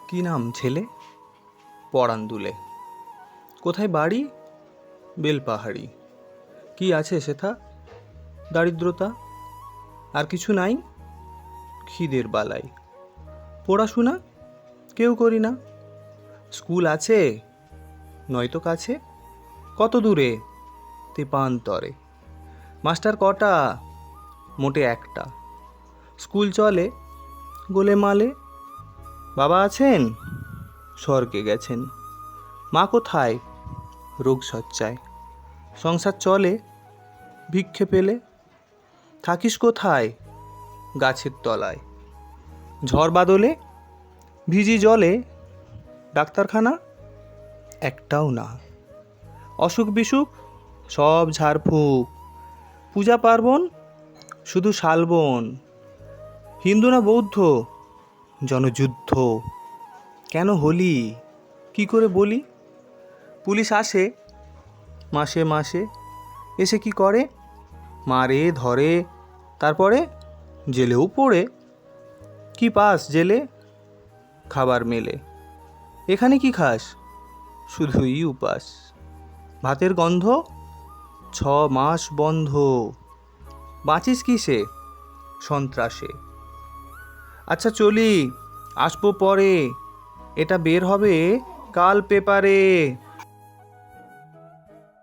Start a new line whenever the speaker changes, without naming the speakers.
কি নাম ছেলে? পরান দুলে। কোথায় বাড়ি? বেলপাহাড়ি। কি আছে সেথা? দারিদ্রতা। আর কিছু নাই? খিদের বালাই। পড়াশোনা কেউ করি না। স্কুল আছে নয়তো কাছে? কত দূরে? তেপান্তরে। মাস্টার কটা? মোটে একটা। স্কুল চলে গোলেমালে। বাবা আছেন? স্বর্গে গেছেন। মা কোথায়? রোগশয্যায়। সংসার চলে ভিক্ষে পেলে। থাকিস কোথায়? গাছের তলায়। ঝড় বাদলে ভিজি জলে। ডাক্তারখানা একটাও না। অসুখ বিসুখ সব ঝাড়ফুঁক। পূজা পার্বণ শুধু শালবন। হিন্দু না বৌদ্ধ? জনযুদ্ধ। কেন হলি? কি করে বলি? পুলিশ আসে মাসে মাসে। এসে কি করে? মারে ধরে, তারপরে জেলেও পড়ে। কি পাস জেলে? খাবার মেলে। এখানে কি খাস? শুধুই উপাস। ভাতের গন্ধ 6 মাস বন্ধ। বাঁচিস কিসে? সন্ত্রাসে। আচ্ছা চলি, আসবো পরে। এটা বের হবে কাল পেপারে।